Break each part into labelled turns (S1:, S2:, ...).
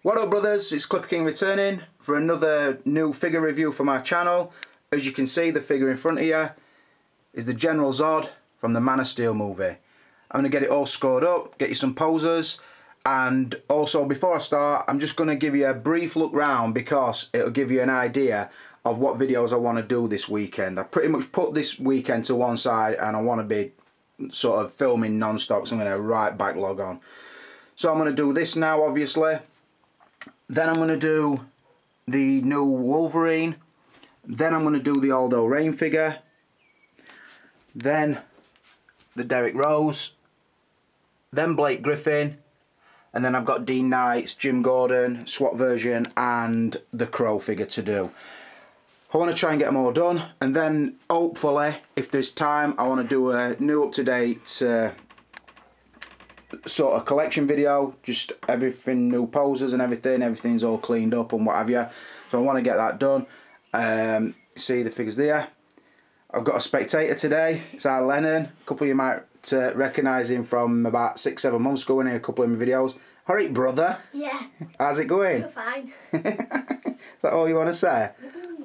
S1: What up brothers, it's Clipper King returning for another new figure review from our channel. As you can see, the figure in front of you is the General Zod from the Man of Steel movie. I'm going to get it all scored up, get you some posers, and also before I start I'm just going to give you a brief look round because it'll give you an idea of what videos I want to do this weekend. I pretty much put this weekend to one side and I want to be sort of filming non-stop, so I'm going to right backlog on. So I'm going to do this now obviously. Then I'm going to do the new Wolverine. Then I'm going to do the Aldo Rain figure. Then the Derek Rose. Then Blake Griffin. And then I've got Dean Knight's, Jim Gordon, SWAT version and the Crow figure to do. I want to try and get them all done. And then hopefully, if there's time, I want to do a new up-to-date sort of collection video, just everything, new poses and everything's all cleaned up and what have you, so I want to get that done. See the figures there. I've got a spectator today, it's our Lennon. A couple of you might recognise him from about 6-7 months ago in a couple of my videos. Alright brother? Yeah. How's it going? You're fine. Is that all you want to say?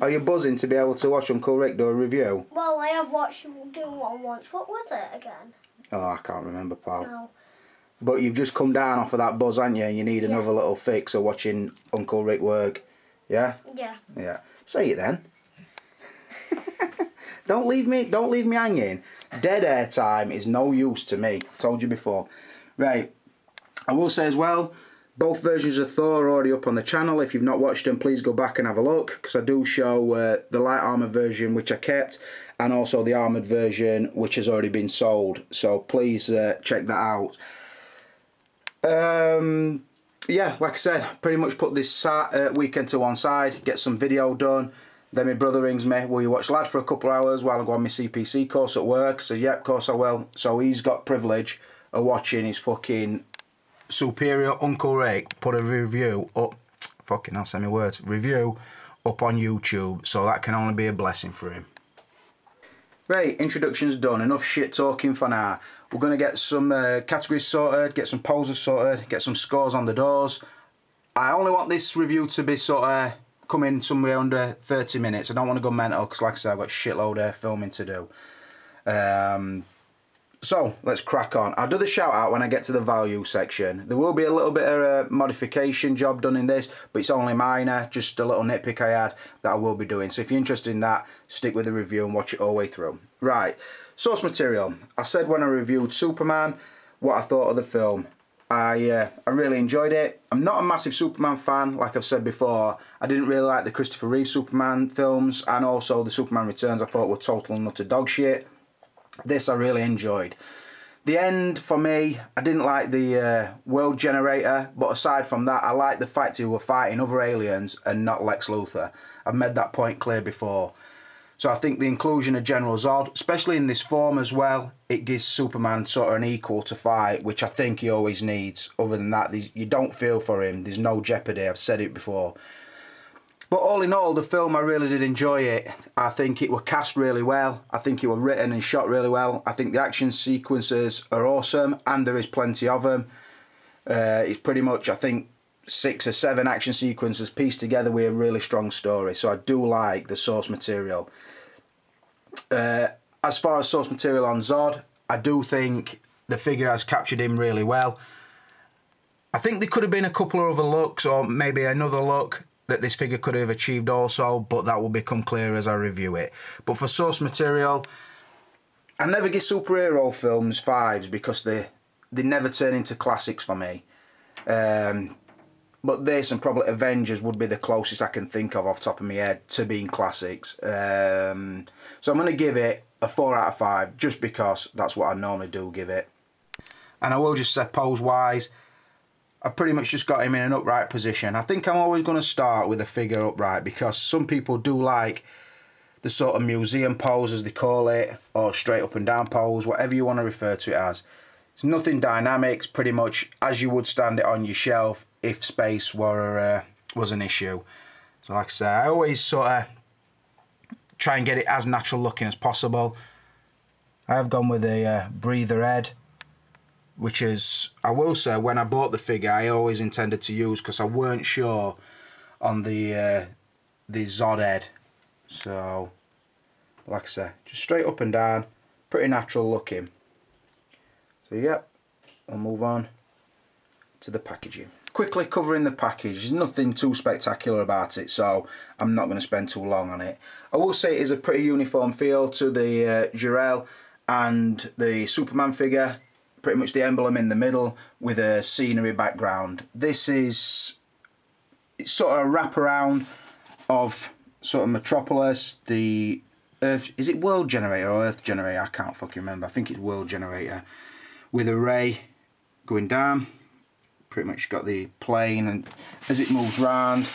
S1: Are you buzzing to be able to watch Uncle Rick do a review?
S2: Well, I have watched him do one once. What was it again?
S1: Oh, I can't remember, pal.
S2: No.
S1: But you've just come down off of that buzz, haven't you? And you need another little fix of watching Uncle Rick work. Yeah? Yeah. Yeah. Say it then. Don't leave me hanging. Dead air time is no use to me. I've told you before. Right. I will say as well, both versions of Thor are already up on the channel. If you've not watched them, please go back and have a look, because I do show the light armour version, which I kept, and also the armoured version, which has already been sold. So please check that out. Yeah, like I said, pretty much put this weekend to one side, get some video done. Then my brother rings me, will you watch Lad for a couple of hours while I go on my CPC course at work? So yeah, of course I will. So he's got privilege of watching his fucking superior Uncle Rick put a review up, fucking I'll say my words, review up on YouTube. So that can only be a blessing for him. Right, introduction's done, enough shit talking for now. We're going to get some categories sorted, get some poses sorted, get some scores on the doors. I only want this review to be sort of coming somewhere under 30 minutes. I don't want to go mental because like I said, I've got a shitload of filming to do. So, let's crack on. I'll do the shout out when I get to the value section. There will be a little bit of a modification job done in this, but it's only minor, just a little nitpick I had that I will be doing. So if you're interested in that, stick with the review and watch it all the way through. Right, source material. I said when I reviewed Superman what I thought of the film. I really enjoyed it. I'm not a massive Superman fan, like I've said before. I didn't really like the Christopher Reeve Superman films, and also the Superman Returns I thought were total and utter dog shit. This I really enjoyed. The end, for me, I didn't like the world generator, but aside from that, I liked the fact he were fighting other aliens and not Lex Luthor. I've made that point clear before. So I think the inclusion of General Zod, especially in this form as well, it gives Superman sort of an equal to fight, which I think he always needs. Other than that, you don't feel for him. There's no jeopardy, I've said it before. But all in all, the film, I really did enjoy it. I think it was cast really well. I think it was written and shot really well. I think the action sequences are awesome, and there is plenty of them. It's pretty much, I think, 6 or 7 action sequences pieced together with a really strong story. So I do like the source material. As far as source material on Zod, I do think the figure has captured him really well. I think there could have been a couple of other looks, or maybe another look that this figure could have achieved also, but that will become clear as I review it. But for source material, I never give superhero films 5s because they never turn into classics for me. But this and probably Avengers would be the closest I can think of off the top of my head to being classics. So I'm going to give it a 4 out of 5 just because that's what I normally do give it. And I will just say pose-wise, I've pretty much just got him in an upright position. I think I'm always going to start with a figure upright because some people do like the sort of museum pose, as they call it, or straight up and down pose, whatever you want to refer to it as. It's nothing dynamic, it's pretty much as you would stand it on your shelf if space was an issue. So like I say, I always sort of try and get it as natural looking as possible. I have gone with a breather head, which is, I will say, when I bought the figure, I always intended to use, because I weren't sure on the Zod head. So, like I say, just straight up and down, pretty natural looking. So yep, we'll move on to the packaging. Quickly covering the package, there's nothing too spectacular about it, so I'm not going to spend too long on it. I will say it is a pretty uniform feel to the Jarell and the Superman figure, pretty much the emblem in the middle with a scenery background. This is, it's sort of a wraparound of sort of Metropolis, the Earth, is it World Generator or Earth Generator? I can't fucking remember, I think it's World Generator, with a ray going down. Pretty much got the plane, and as it moves round,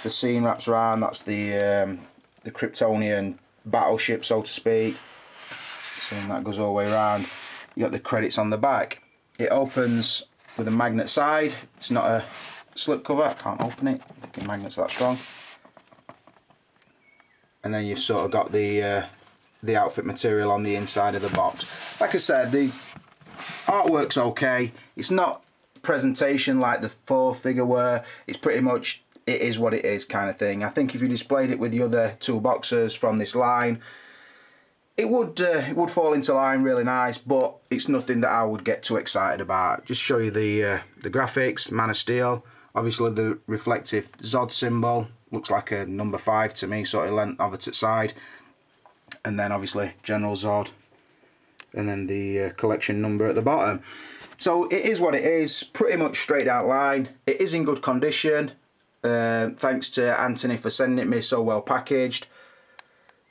S1: the scene wraps around. That's the Kryptonian battleship, so to speak. So that goes all the way around. You got the credits on the back. It opens with a magnet side. It's not a slip cover. I can't open it. The magnet's that strong. And then you've sort of got the outfit material on the inside of the box. Like I said, the artwork's okay. It's not presentation like the 4th figure were. It's pretty much, it is what it is kind of thing. I think if you displayed it with the other 2 boxes from this line, it would fall into line really nice, but it's nothing that I would get too excited about. Just show you the graphics, Man of Steel, obviously the reflective Zod symbol, looks like a number 5 to me, sort of length of it at side, and then obviously General Zod, and then the collection number at the bottom. So it is what it is, pretty much straight out line. It is in good condition, thanks to Anthony for sending it me so well packaged.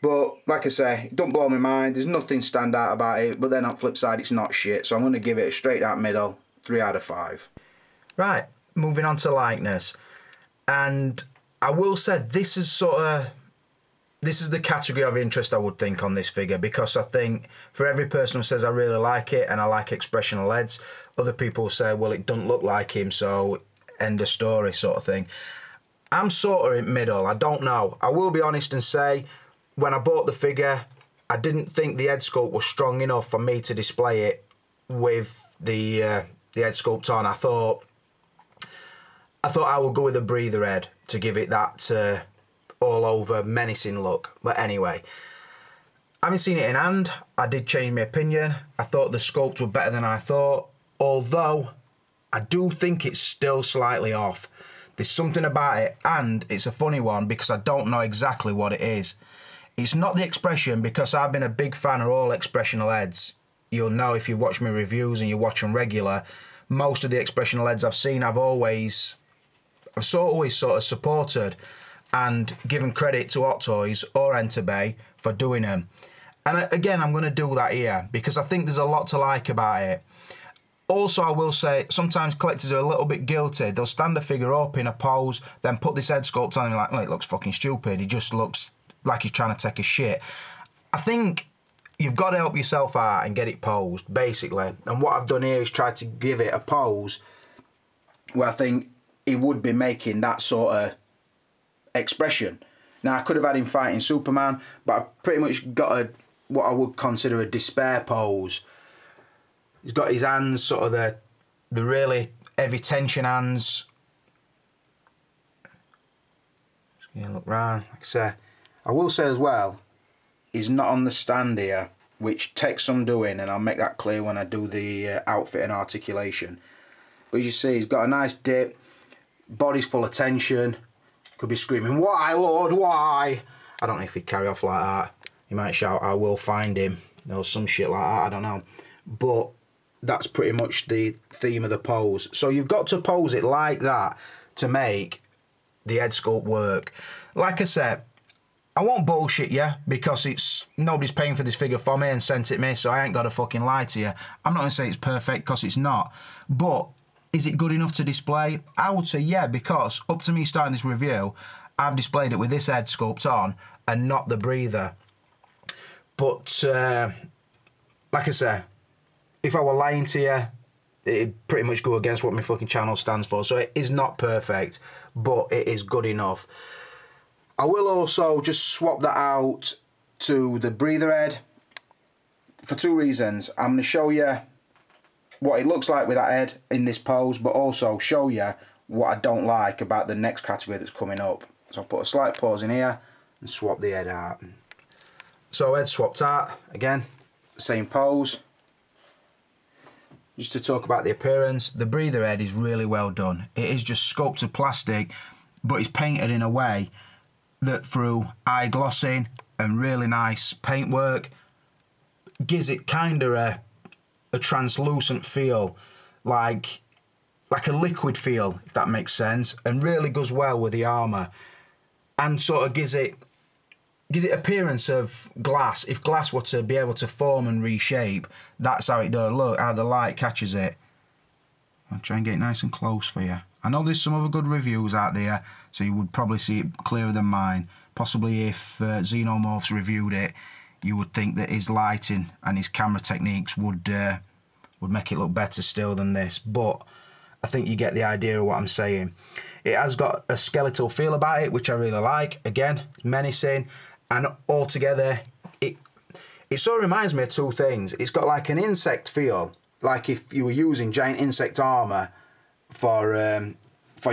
S1: But like I say, it don't blow my mind, there's nothing stand out about it, but then on the flip side it's not shit, so I'm going to give it a straight out middle, 3 out of 5. Right, moving on to likeness. And I will say this is the category of interest I would think on this figure, because I think for every person who says I really like it and I like expressional heads, other people say, well, it doesn't look like him, so end of story sort of thing. I'm sort of in middle, I don't know. I will be honest and say, when I bought the figure, I didn't think the head sculpt was strong enough for me to display it with the head sculpt on. I thought I would go with a breather head to give it that all over menacing look. But anyway, having seen it in hand, I did change my opinion. I thought the sculpts were better than I thought, although I do think it's still slightly off. There's something about it, and it's a funny one because I don't know exactly what it is. It's not the expression, because I've been a big fan of all expressional heads. You'll know if you watch my reviews and you watch them regular, most of the expressional heads I've seen I've always sort of supported and given credit to Hot Toys or Enterbay for doing them. And again, I'm going to do that here because I think there's a lot to like about it. Also, I will say, sometimes collectors are a little bit guilty. They'll stand a figure up in a pose, then put this head sculpt on and like, oh, it looks fucking stupid. He just looks like he's trying to take a shit. I think you've got to help yourself out and get it posed, basically. And what I've done here is try to give it a pose where I think he would be making that sort of expression. Now, I could have had him fighting Superman, but I pretty much got what I would consider a despair pose. He's got his hands, sort of the really heavy tension hands. Just gonna look round, like I say. I will say as well, he's not on the stand here, which takes some doing, and I'll make that clear when I do the outfit and articulation. But as you see, he's got a nice dip, body's full of tension, could be screaming, "Why, Lord, why?" I don't know if he'd carry off like that. He might shout, "I will find him," or some shit like that, I don't know. But that's pretty much the theme of the pose. So you've got to pose it like that to make the head sculpt work. Like I said, I won't bullshit you because nobody's paying for this figure for me and sent it me, so I ain't got to fucking lie to you. I'm not going to say it's perfect because it's not. But is it good enough to display? I would say yeah, because up to me starting this review, I've displayed it with this head sculpt on and not the breather. But like I say, if I were lying to you, it'd pretty much go against what my fucking channel stands for. So it is not perfect, but it is good enough. I will also just swap that out to the breather head for two reasons. I'm going to show you what it looks like with that head in this pose, but also show you what I don't like about the next category that's coming up. So I'll put a slight pause in here and swap the head out. So head swapped out, again, same pose. Just to talk about the appearance, the breather head is really well done. It is just sculpted plastic, but it's painted in a way that through eye glossing and really nice paintwork gives it kind of a translucent feel, like a liquid feel, if that makes sense, and really goes well with the armour, and sort of gives it appearance of glass. If glass were to be able to form and reshape, that's how it does. Look how the light catches it. I'll try and get it nice and close for you. I know there's some other good reviews out there, so you would probably see it clearer than mine. Possibly if Xenomorphs reviewed it, you would think that his lighting and his camera techniques would make it look better still than this. But I think you get the idea of what I'm saying. It has got a skeletal feel about it, which I really like. Again, menacing, and altogether, it sort of reminds me of two things. It's got like an insect feel, like if you were using giant insect armour for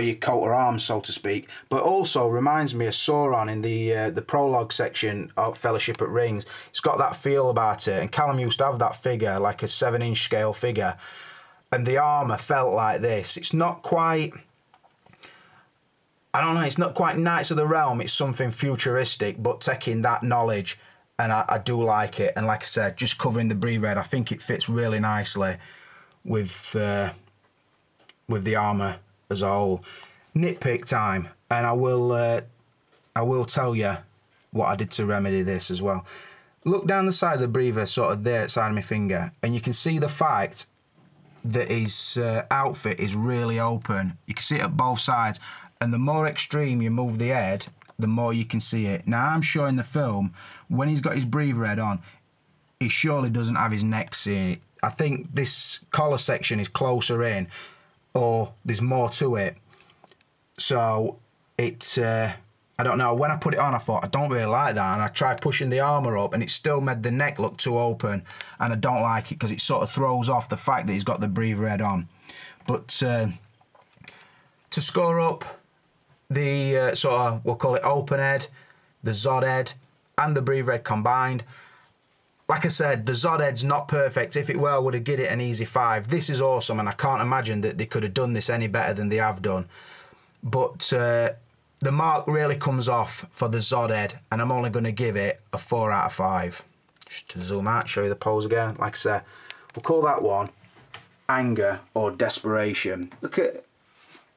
S1: your coat or arms, so to speak, but also reminds me of Sauron in the prologue section of Fellowship at Rings. It's got that feel about it, and Callum used to have that figure, like a 7-inch scale figure, and the armour felt like this. It's not quite, I don't know, it's not quite Knights of the Realm, it's something futuristic, but taking that knowledge, and I do like it. And like I said, just covering the brie red, I think it fits really nicely with the armour as a whole. Nitpick time, and I will tell you what I did to remedy this as well. Look down the side of the breather, sort of there at the side of my finger, and you can see the fact that his outfit is really open. You can see it at both sides, and the more extreme you move the head, the more you can see it. Now I'm sure in the film, when he's got his breather head on, he surely doesn't have his neck seen. I think this collar section is closer in, or there's more to it. So it, I don't know, when I put it on I thought I don't really like that, and I tried pushing the armour up and it still made the neck look too open, and I don't like it because it sort of throws off the fact that he's got the breather head on. But to score up the sort of, we'll call it open head, the Zod head and the breather head combined, like I said, the Zod head's not perfect. If it were, I would have given it an easy 5. This is awesome, and I can't imagine that they could have done this any better than they have done. But the mark really comes off for the Zod head, and I'm only going to give it a 4 out of 5. Just to zoom out, show you the pose again. Like I said, we'll call that one anger or desperation. Look at,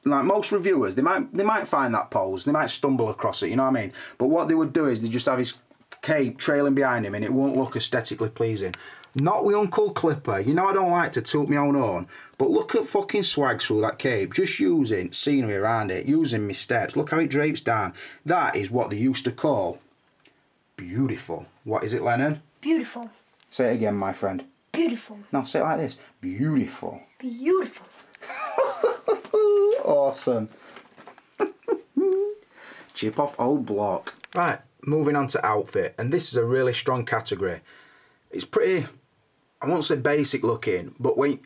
S1: like most reviewers, they might find that pose, they might stumble across it, you know what I mean? But what they would do is they just have his cape trailing behind him, and it won't look aesthetically pleasing. Not with Uncle Clipper. You know I don't like to toot my own horn, but look at fucking swag through that cape. Just using scenery around it, using my steps. Look how it drapes down. That is what they used to call beautiful. What is it, Lennon?
S2: Beautiful.
S1: Say it again, my friend.
S2: Beautiful.
S1: No, say it like this. Beautiful.
S2: Beautiful.
S1: Awesome. Chip off old block. Right, moving on to outfit, and this is a really strong category. It's pretty, I won't say basic looking, but when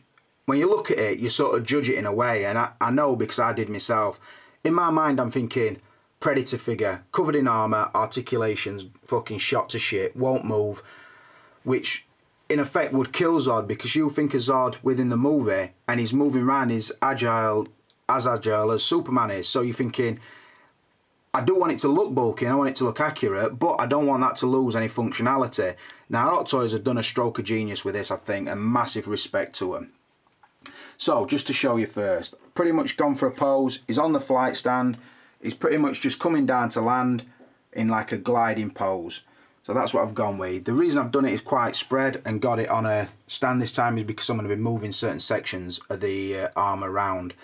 S1: you look at it, you sort of judge it in a way, and I know because I did myself. In my mind, I'm thinking Predator figure, covered in armour, articulations, fucking shot to shit, won't move, which in effect would kill Zod, because you think of Zod within the movie, and he's moving around, he's agile as Superman is, so you're thinking, I do want it to look bulky, I want it to look accurate, but I don't want that to lose any functionality. Now, Hot Toys have done a stroke of genius with this, I think, and massive respect to them. So, just to show you first, pretty much gone for a pose. He's on the flight stand. He's pretty much just coming down to land in like a gliding pose. So that's what I've gone with. The reason I've done it is quite spread and got it on a stand this time is because I'm going to be moving certain sections of the arm around.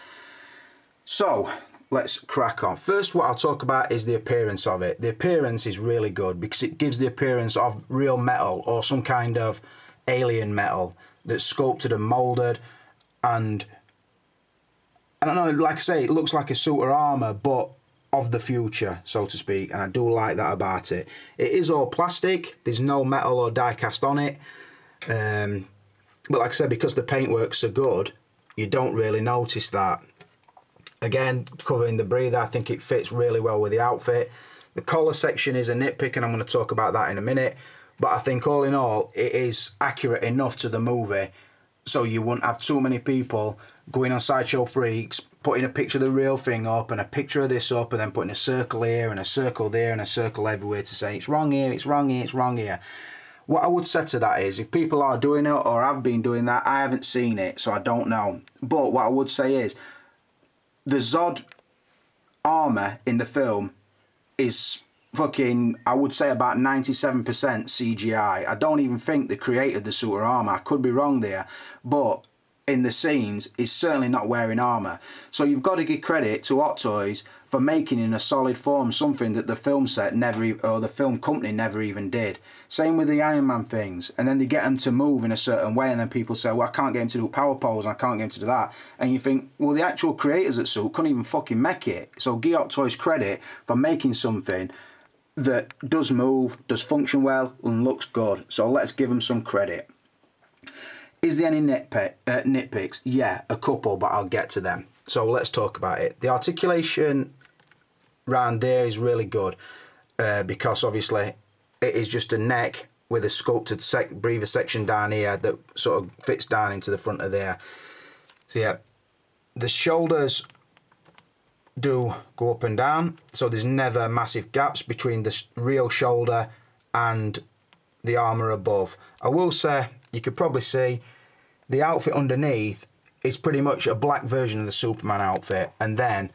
S1: So, let's crack on. First, what I'll talk about is the appearance of it. The appearance is really good because it gives the appearance of real metal or some kind of alien metal that's sculpted and moulded, and I don't know, like I say, it looks like a suit of armour, but of the future, so to speak, and I do like that about it. It is all plastic, there's no metal or die cast on it. But like I said, because the paintwork's so good, you don't really notice that. Again, covering the breather, I think it fits really well with the outfit. The collar section is a nitpick, and I'm going to talk about that in a minute. But I think all in all, it is accurate enough to the movie, so you wouldn't have too many people going on Sideshow Freaks, putting a picture of the real thing up and a picture of this up, and then putting a circle here and a circle there and a circle everywhere to say it's wrong here, it's wrong here, it's wrong here. What I would say to that is, if people are doing it or have been doing that, I haven't seen it, so I don't know. But what I would say is, the Zod armour in the film is fucking, I would say about 97% CGI. I don't even think they created the suit of armour. I could be wrong there, but in the scenes, he's certainly not wearing armour. So you've got to give credit to Hot Toys for making in a solid form something that the film set never, or the film company never even did. Same with the Iron Man things, and then they get them to move in a certain way, and then people say, well, I can't get him to do power pose, and I can't get him to do that. And you think, well, the actual creators at suit couldn't even fucking make it. So give Hot Toys credit for making something that does move, does function well, and looks good. So let's give them some credit. Is there any nitpicks? Yeah, a couple, but I'll get to them. So let's talk about it. The articulation round there is really good because obviously it is just a neck with a sculpted breather section down here that sort of fits down into the front of there. So yeah, the shoulders do go up and down, so there's never massive gaps between the real shoulder and the armour above. I will say, you could probably see the outfit underneath is pretty much a black version of the Superman outfit, and then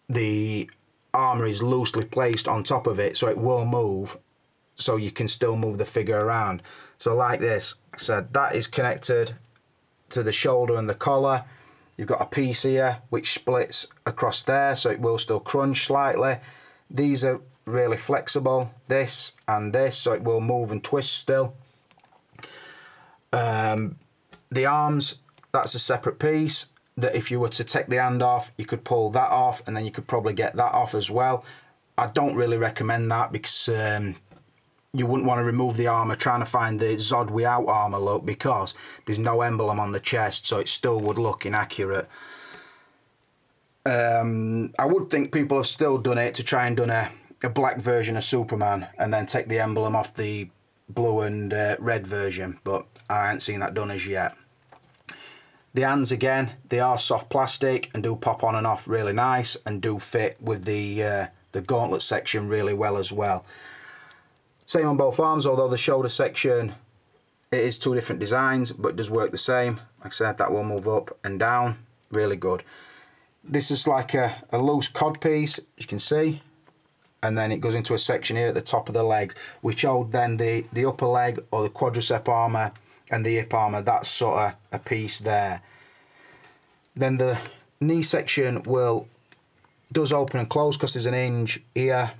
S1: the armour is loosely placed on top of it so it will move, so you can still move the figure around. So like this, like I said, that is connected to the shoulder and the collar. You've got a piece here which splits across there, so it will still crunch slightly. These are really flexible, this and this, so it will move and twist still. The arms, that's a separate piece that if you were to take the hand off, you could pull that off, and then you could probably get that off as well. I don't really recommend that because you wouldn't want to remove the armour trying to find the Zod without armour look, because there's no emblem on the chest, so it still would look inaccurate. I would think people have still done it to try and done a black version of Superman and then take the emblem off the blue and red version, but I ain't seen that done as yet. The hands, again, they are soft plastic and do pop on and off really nice and do fit with the gauntlet section really well as well. Same on both arms, although the shoulder section, it is two different designs, but it does work the same. Like I said, that will move up and down, really good. This is like a loose cod piece, as you can see, and then it goes into a section here at the top of the legs, which hold then the upper leg or the quadricep armour and the hip armour. That's sort of a piece there. Then the knee section does open and close because there's an hinge here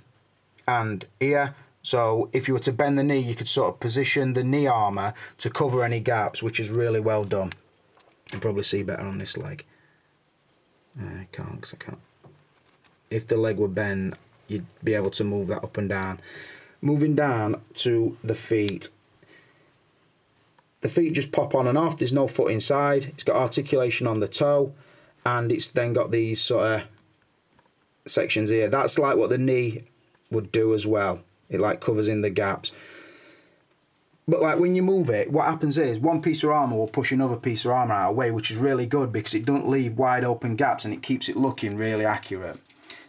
S1: and here. So if you were to bend the knee, you could sort of position the knee armour to cover any gaps, which is really well done. You can probably see better on this leg. I can't, because I can't. If the leg were bent, you'd be able to move that up and down. Moving down to the feet. The feet just pop on and off. There's no foot inside. It's got articulation on the toe, and it's then got these sort of sections here. That's like what the knee would do as well. It like covers in the gaps. But like when you move it, what happens is one piece of armour will push another piece of armour out of the way, which is really good because it doesn't leave wide open gaps and it keeps it looking really accurate.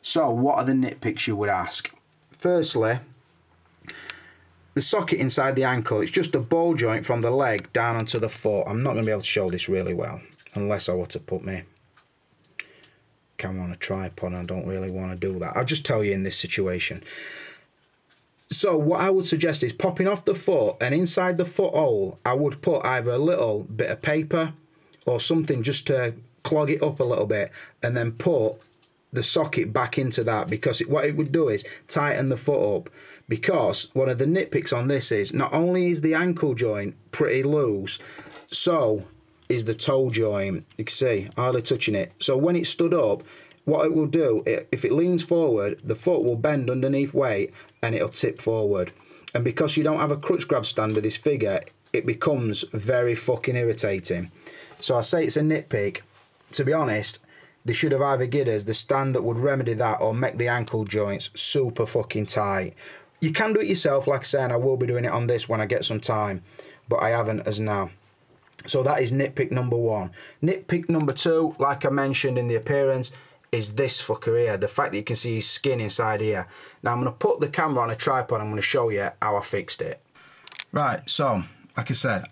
S1: So what are the nitpicks, you would ask? Firstly, the socket inside the ankle, it's just a ball joint from the leg down onto the foot. I'm not going to be able to show this really well unless I were to put my camera on a tripod. I don't really want to do that. I'll just tell you in this situation. So what I would suggest is popping off the foot, and inside the foot hole I would put either a little bit of paper or something just to clog it up a little bit, and then put the socket back into that, because what it would do is tighten the foot up. Because one of the nitpicks on this is not only is the ankle joint pretty loose, so is the toe joint. You can see hardly touching it. So when it's stood up, what it will do, if it leans forward, the foot will bend underneath weight and it'll tip forward. And because you don't have a crutch grab stand with this figure, it becomes very fucking irritating. So I say it's a nitpick. To be honest, they should have either given us the stand that would remedy that or make the ankle joints super fucking tight. You can do it yourself, like I say, and I will be doing it on this when I get some time, but I haven't as now. So that is nitpick number 1. Nitpick number 2, like I mentioned in the appearance, is this fucker here. The fact that you can see his skin inside here. Now I'm going to put the camera on a tripod. I'm going to show you how I fixed it. Right, so, like I said,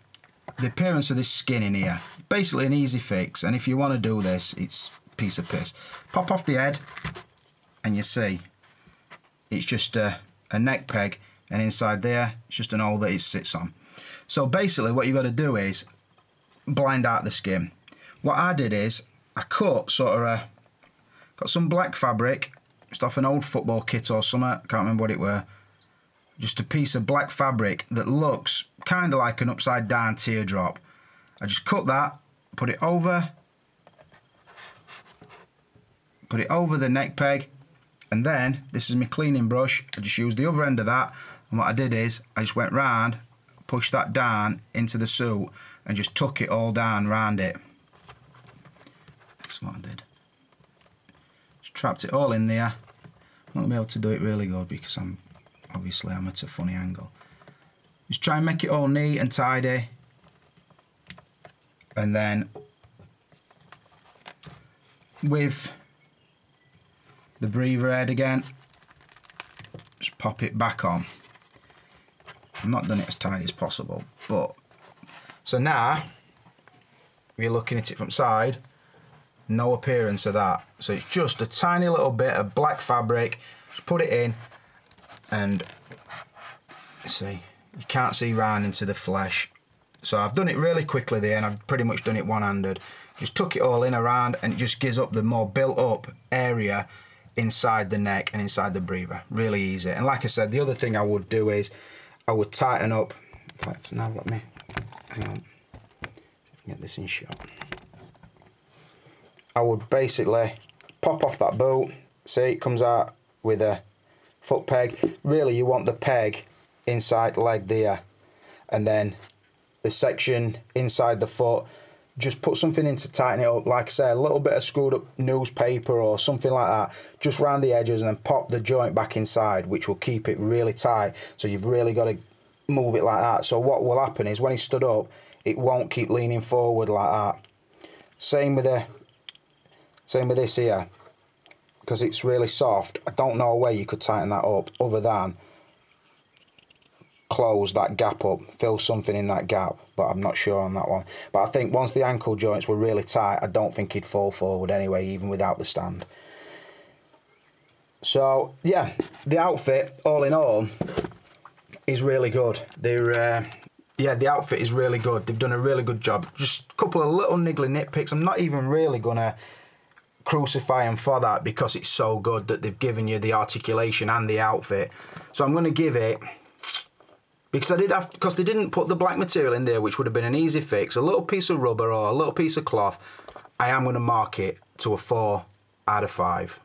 S1: the appearance of this skin in here, basically an easy fix, and if you want to do this, it's a piece of piss. Pop off the head, and you see, it's just a neck peg, and inside there, it's just an hole that it sits on. So basically what you've got to do is blind out the skin. What I did is, I cut got some black fabric, just off an old football kit or something, I can't remember what it were. Just a piece of black fabric that looks kind of like an upside down teardrop. I just cut that, put it over the neck peg, and then, this is my cleaning brush, I just used the other end of that, and what I did is, I just went round, pushed that down into the suit, and just tuck it all down round it. That's what I did. Just trapped it all in there. I won't be able to do it really good because I'm at a funny angle. Just try and make it all neat and tidy, and then with the breather head again, just pop it back on. I've not done it as tidy as possible, but so now if you're looking at it from side, no appearance of that. So it's just a tiny little bit of black fabric, just put it in, and see, you can't see round into the flesh. So I've done it really quickly there, and I've pretty much done it one-handed. Just tuck it all in around, and it just gives up the more built up area inside the neck and inside the breather. Really easy. And like I said, the other thing I would do is I would tighten up. In fact, now let me, hang on, see if I can get this in shot. I would basically pop off that boot. See, it comes out with a foot peg. Really, you want the peg inside leg there, and then the section inside the foot, just put something in to tighten it up. Like I say, a little bit of screwed up newspaper or something like that, just round the edges, and then pop the joint back inside, which will keep it really tight. So you've really got to move it like that. So what will happen is when he stood up, it won't keep leaning forward like that. Same with this here, because it's really soft. I don't know a way you could tighten that up other than close that gap up, fill something in that gap, but I'm not sure on that one. But I think once the ankle joints were really tight, I don't think he'd fall forward anyway, even without the stand. So yeah, the outfit, all in all, is really good. Yeah, the outfit is really good. They've done a really good job. Just a couple of little niggly nitpicks. I'm not even really gonna crucify them for that because it's so good that they've given you the articulation and the outfit. So I'm gonna give it, because they didn't put the black material in there, which would have been an easy fix, a little piece of rubber or a little piece of cloth, I am going to mark it to a 4 out of 5.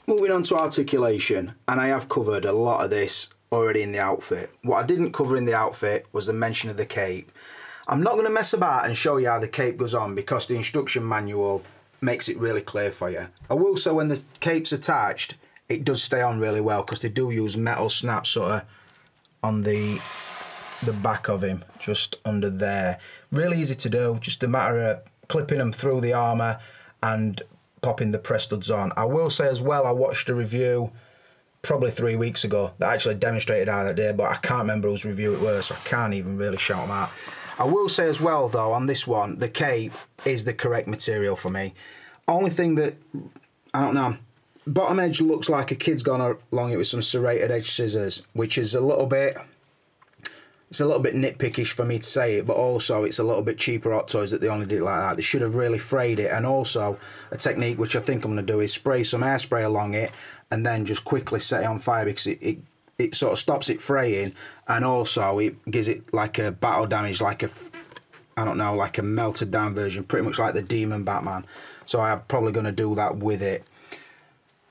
S1: Moving on to articulation, and I have covered a lot of this already in the outfit. What I didn't cover in the outfit was the mention of the cape. I'm not going to mess about and show you how the cape goes on because the instruction manual makes it really clear for you. I will say when the cape's attached, it does stay on really well because they do use metal snaps sort of on the back of him, just under there. Really easy to do, just a matter of clipping them through the armour and popping the press studs on. I will say as well, I watched a review probably 3 weeks ago that actually demonstrated how that did, but I can't remember whose review it was, so I can't even really shout them out. I will say as well though, on this one, the cape is the correct material for me. Only thing that, I don't know, bottom edge looks like a kid's gone along it with some serrated edge scissors, which is a little bit, it's a little bit nitpickish for me to say it, but also it's a little bit cheaper Hot Toys that they only did it like that. They should have really frayed it, and also a technique which I think I'm going to do is spray some hairspray along it and then just quickly set it on fire, because it sort of stops it fraying, and also it gives it like a battle damage, like a, I don't know, like a melted down version, pretty much like the Demon Batman. So I'm probably going to do that with it.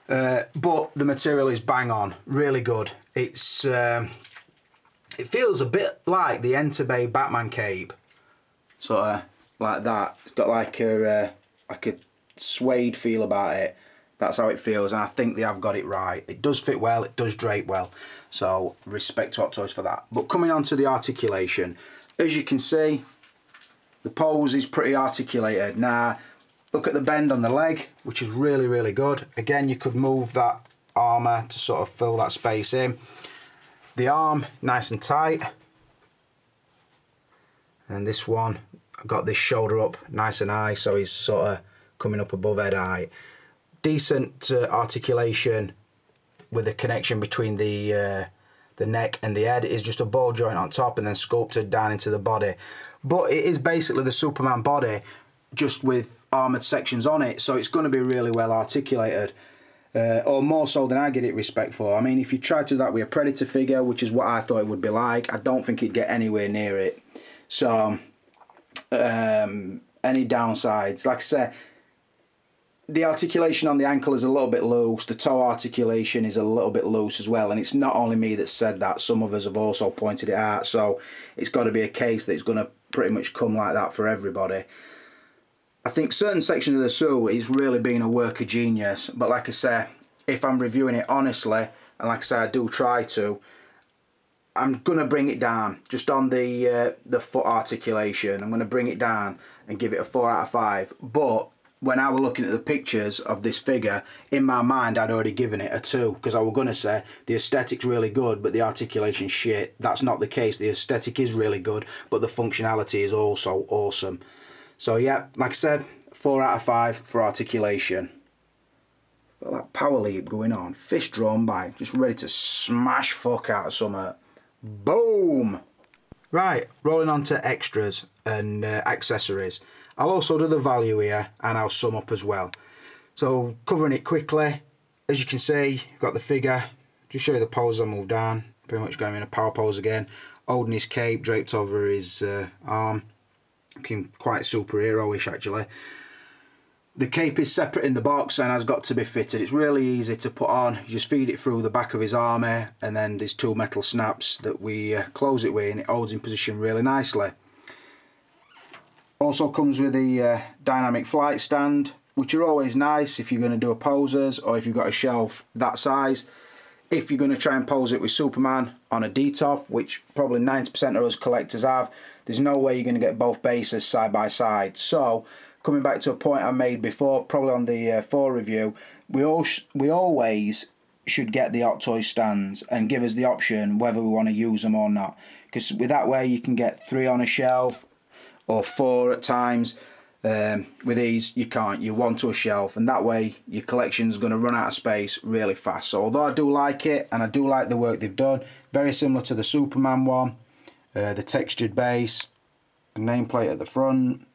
S1: But the material is bang on, really good. It's It feels a bit like the Entebbe Batman cape, sort of like that. It's got like a suede feel about it. That's how it feels, and I think they have got it right. It does fit well, it does drape well, so respect to Hot Toys for that. But coming on to the articulation, as you can see, the pose is pretty articulated. Now, look at the bend on the leg, which is really, really good. Again, you could move that armour to sort of fill that space in. The arm, nice and tight. And this one, I've got this shoulder up nice and high, so he's sort of coming up above head height. Decent articulation with a connection between the neck and the head. It is just a ball joint on top and then sculpted down into the body. But it is basically the Superman body, just with armoured sections on it, so it's going to be really well articulated. Or more so than I give it respect for. I mean, if you tried to do that with a Predator figure, which is what I thought it would be like, I don't think it'd get anywhere near it. So, any downsides? Like I say, the articulation on the ankle is a little bit loose. The toe articulation is a little bit loose as well. And it's not only me that said that. Some others have also pointed it out. So it's got to be a case that it's going to pretty much come like that for everybody. I think certain sections of the suit is really being a work of genius. But like I say, if I'm reviewing it honestly, and like I say, I do try to, I'm going to bring it down just on the foot articulation. I'm going to bring it down and give it a 4 out of 5. But when I was looking at the pictures of this figure, in my mind I'd already given it a 2, because I was going to say the aesthetic's really good but the articulation's shit. That's not the case. The aesthetic is really good but the functionality is also awesome. So yeah, like I said, 4 out of 5 for articulation. Got that power leap going on, fist drawn back, just ready to smash fuck out of something. Boom! Right, rolling on to extras and accessories. I'll also do the value here and I'll sum up as well. So covering it quickly, as you can see, you've got the figure. Just show you the pose I moved down. Pretty much going in a power pose again. Holding his cape draped over his arm. Looking quite superhero-ish actually. The cape is separate in the box and has got to be fitted. It's really easy to put on. You just feed it through the back of his armour and then there's 2 metal snaps that we close it with and it holds in position really nicely. Also comes with a dynamic flight stand, which are always nice if you're going to do a posers or if you've got a shelf that size. If you're going to try and pose it with Superman on a D-top, which probably 90% of us collectors have, there's no way you're going to get both bases side by side. So, coming back to a point I made before, probably on the 4 review, we always should get the Hot Toys stands and give us the option whether we want to use them or not. Because with that way you can get 3 on a shelf, or 4 at times. With these you can't, you're 1 to a shelf, and that way your collection's going to run out of space really fast. So although I do like it and I do like the work they've done, very similar to the Superman one, the textured base, the nameplate at the front,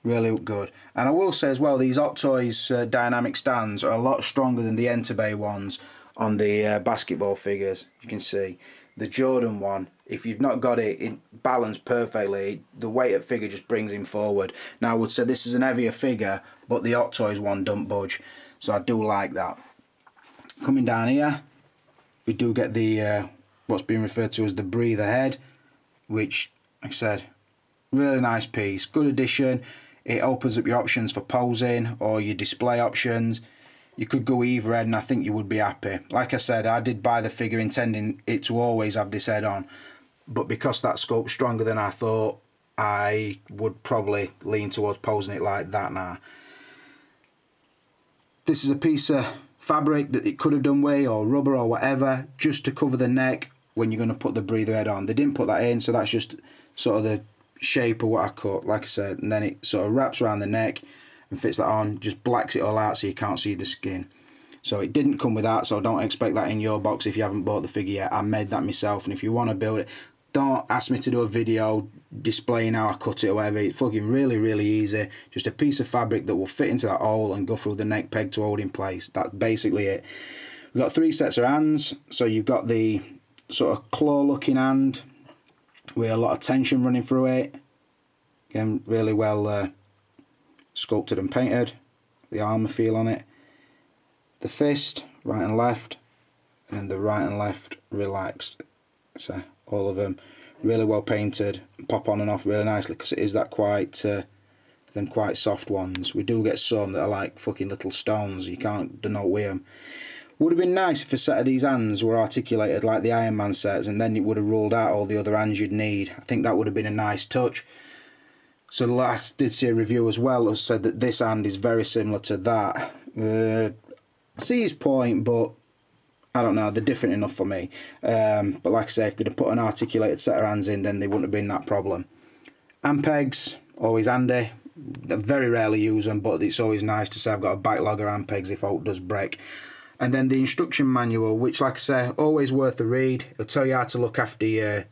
S1: really good. And I will say as well, these Hot Toys dynamic stands are a lot stronger than the Entebbe ones on the basketball figures. You can see the Jordan one, if you've not got it balanced perfectly, the weighted figure just brings him forward. Now I would say this is an heavier figure, but the Hot Toys one don't budge, so I do like that. Coming down here, we do get the what's been referred to as the breather head, which, like I said, really nice piece, good addition. It opens up your options for posing or your display options. You could go either head and I think you would be happy. Like I said, I did buy the figure intending it to always have this head on, but because that sculpt's stronger than I thought, I would probably lean towards posing it like that now. This is a piece of fabric that it could have done with, or rubber or whatever, just to cover the neck when you're going to put the breather head on. They didn't put that in, so that's just sort of the shape of what I cut, like I said, and then it sort of wraps around the neck and fits that on, just blacks it all out so you can't see the skin. So it didn't come with that, so don't expect that in your box if you haven't bought the figure yet. I made that myself, and if you want to build it, don't ask me to do a video displaying how I cut it or whatever. It's fucking really easy. Just a piece of fabric that will fit into that hole and go through the neck peg to hold in place. That's basically it. We've got 3 sets of hands, so you've got the sort of claw looking hand with a lot of tension running through it. Again, really well sculpted and painted. The armour feel on it. The fist, right and left, and then the right and left relaxed. So all of them. Really well painted, pop on and off really nicely, because it is that quite, them quite soft ones. We do get some that are like fucking little stones, you can't do no with them. Would have been nice if a set of these hands were articulated like the Iron Man sets, and then it would have ruled out all the other hands you'd need. I think that would have been a nice touch. So the last did see a review as well that said that this hand is very similar to that. See his point, but I don't know, they're different enough for me. But like I say, if they'd have put an articulated set of hands in, then they wouldn't have been that problem. Hand pegs, always handy. I very rarely use them, but it's always nice to say I've got a backlog of hand pegs if out does break. And then the instruction manual, which like I say, always worth a read. It'll tell you how to look after your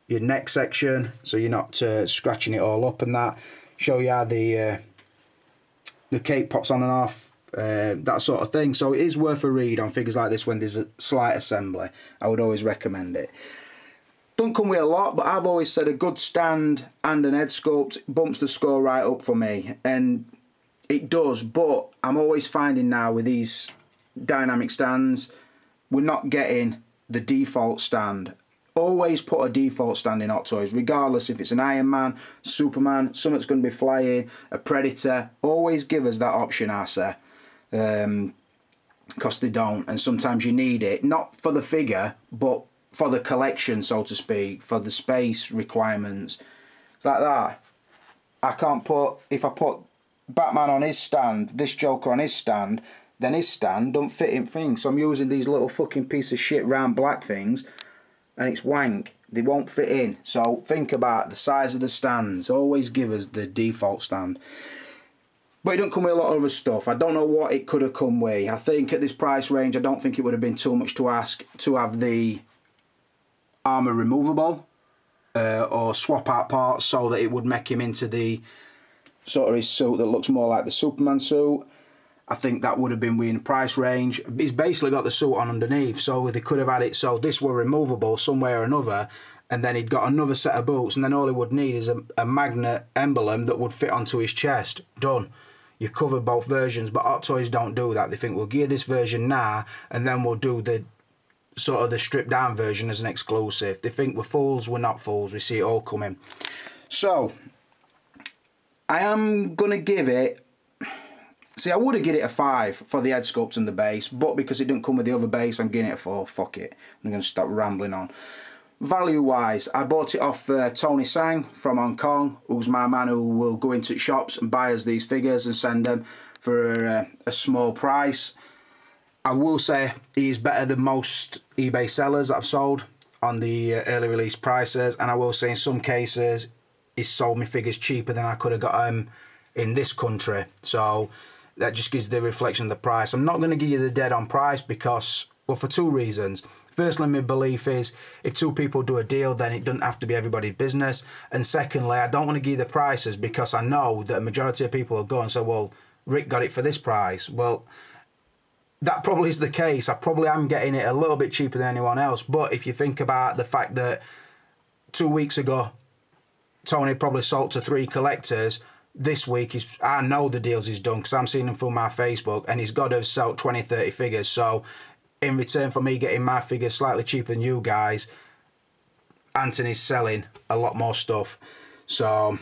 S1: neck section, so you're not scratching it all up and that. Show you how the cape pops on and off, that sort of thing. So it is worth a read on figures like this when there's a slight assembly. I would always recommend it. Don't come with a lot, but I've always said a good stand and an head sculpt bumps the score right up for me, and it does. But I'm always finding now with these dynamic stands, we're not getting the default stand. Always put a default stand in Hot Toys, regardless if it's an Iron Man, Superman, something that's going to be flying, a Predator. Always give us that option, I say, because they don't, and sometimes you need it, not for the figure, but for the collection, so to speak, for the space requirements. It's like that. I can't put, if I put Batman on his stand, this Joker on his stand, then his stand don't fit in things. So I'm using these little fucking piece of shit round black things, and it's wank. They won't fit in. So think about the size of the stands. Always give us the default stand. But it don't come with a lot of other stuff. I don't know what it could have come with. I think at this price range, I don't think it would have been too much to ask to have the armour removable or swap out parts so that it would make him into the sort of his suit that looks more like the Superman suit. I think that would have been within the price range. He's basically got the suit on underneath, so they could have had it so this were removable some way or another, and then he'd got another set of boots, and then all he would need is a magnet emblem that would fit onto his chest. Done. You've covered both versions, but Hot Toys don't do that. They think we'll gear this version now, and then we'll do the sort of the stripped down version as an exclusive. They think we're fools, we're not fools. We see it all coming. So, I am going to give it... See, I would have given it a 5 for the head sculpt and the base, but because it didn't come with the other base, I'm giving it a 4. Fuck it. I'm going to stop rambling on. Value-wise, I bought it off Tony Sang from Hong Kong, who's my man who will go into shops and buy us these figures and send them for a small price. I will say he's better than most eBay sellers that I've sold on the early release prices, and I will say in some cases he's sold me figures cheaper than I could have got them in this country. So that just gives the reflection of the price. I'm not going to give you the dead on price because, well, for two reasons. Firstly, my belief is if two people do a deal, then it doesn't have to be everybody's business. And secondly, I don't want to give you the prices because I know that a majority of people will go and say, well, Rick got it for this price. Well, that probably is the case. I probably am getting it a little bit cheaper than anyone else. But if you think about the fact that 2 weeks ago, Tony probably sold to 3 collectors. This week, I know the deals he's done because I'm seeing them through my Facebook, and he's got to have sold 20, 30 figures. So in return for me getting my figures slightly cheaper than you guys, Anthony's selling a lot more stuff. So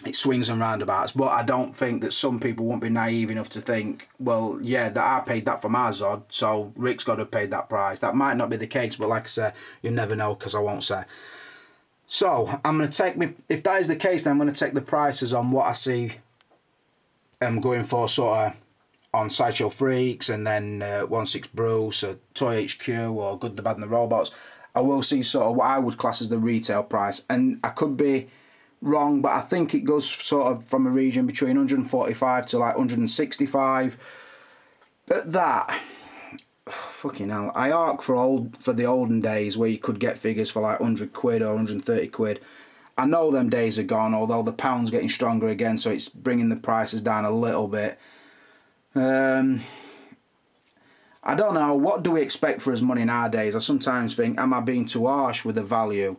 S1: it swings and roundabouts. But I don't think that some people won't be naive enough to think, well, yeah, that I paid that for my Zod, so Rick's got to have paid that price. That might not be the case, but like I said, you never know because I won't say. So I'm going to take if that is the case, then I'm going to take the prices on what I see I'm going for sort of on Sideshow Freaks and then 16 Bruce or Toy HQ or Good, the Bad and the Robots. I will see sort of what I would class as the retail price, and I could be wrong, but I think it goes sort of from a region between 145 to like 165. But that, fucking hell, I arc for the olden days where you could get figures for like 100 quid or 130 quid. I know them days are gone, although the pound's getting stronger again, so it's bringing the prices down a little bit. I don't know, what do we expect for his money nowadays? I sometimes think, am I being too harsh with the value?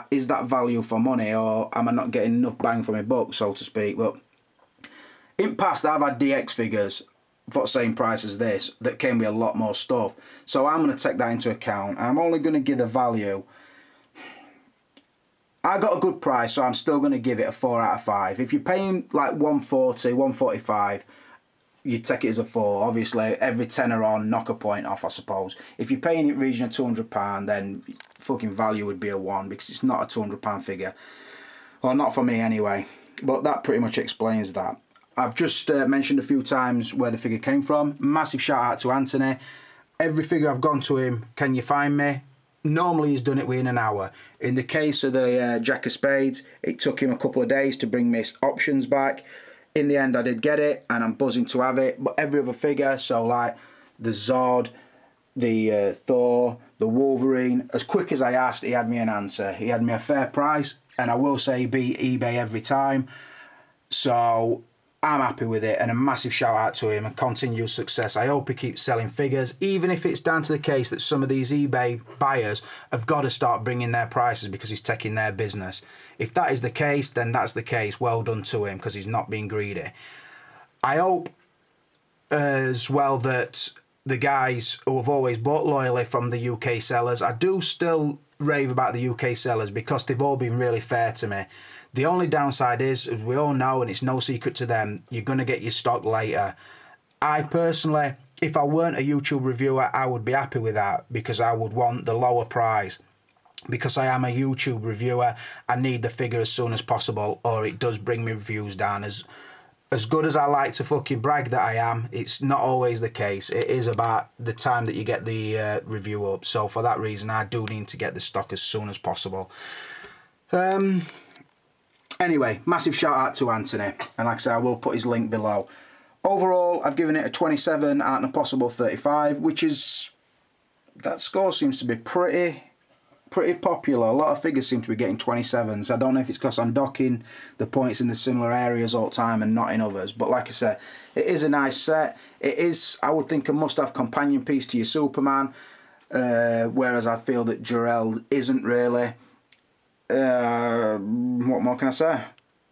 S1: Is that value for money, or am I not getting enough bang for my buck, so to speak? But in the past, I've had DX figures for the same price as this that came with a lot more stuff. So I'm going to take that into account. I'm only going to give the value I got a good price, so I'm still going to give it a 4 out of 5. If you're paying like 140, 145, you take it as a 4. Obviously, every tenner on, knock a point off, I suppose. If you're paying it region of £200, then fucking value would be a 1, because it's not a £200 figure. Well, not for me anyway. But that pretty much explains that. I've just mentioned a few times where the figure came from. Massive shout out to Anthony. Every figure I've gone to him, can you find me? Normally he's done it within an hour. In the case of the Jack of Spades, it took him a couple of days to bring me options back. In the end I did get it, and I'm buzzing to have it. But every other figure, so like the Zod, the Thor, the Wolverine, as quick as I asked, he had me an answer. He had me a fair price, and I will say he beat eBay every time. So I'm happy with it, and a massive shout out to him and continued success. I hope he keeps selling figures, even if it's down to the case that some of these eBay buyers have got to start bringing their prices because he's taking their business. If that is the case, then that's the case. Well done to him, because he's not being greedy. I hope as well that the guys who have always bought loyally from the UK sellers, I do still rave about the UK sellers because they've all been really fair to me. The only downside is, as we all know, and it's no secret to them, you're going to get your stock later. I personally, if I weren't a YouTube reviewer, I would be happy with that, because I would want the lower price. Because I am a YouTube reviewer, I need the figure as soon as possible, or it does bring me reviews down. As good as I like to fucking brag that I am, it's not always the case. It is about the time that you get the review up. So for that reason, I do need to get the stock as soon as possible. Anyway, massive shout out to Anthony, and like I say, I will put his link below. Overall, I've given it a 27 out of a possible 35, which is, that score seems to be pretty popular. A lot of figures seem to be getting 27s. I don't know if it's because I'm docking the points in the similar areas all the time and not in others, but like I said, it is a nice set. It is, I would think, a must-have companion piece to your Superman, whereas I feel that Jor-El isn't really. What more can I say?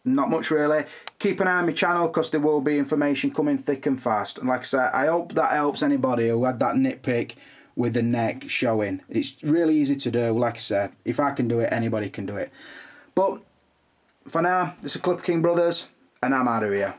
S1: Not much really. Keep an eye on my channel, because there will be information coming thick and fast. And like I said, I hope that helps anybody who had that nitpick with the neck showing. It's really easy to do. Like I said, if I can do it, anybody can do it. But for now, this is Clipper King Brothers, and I'm out of here.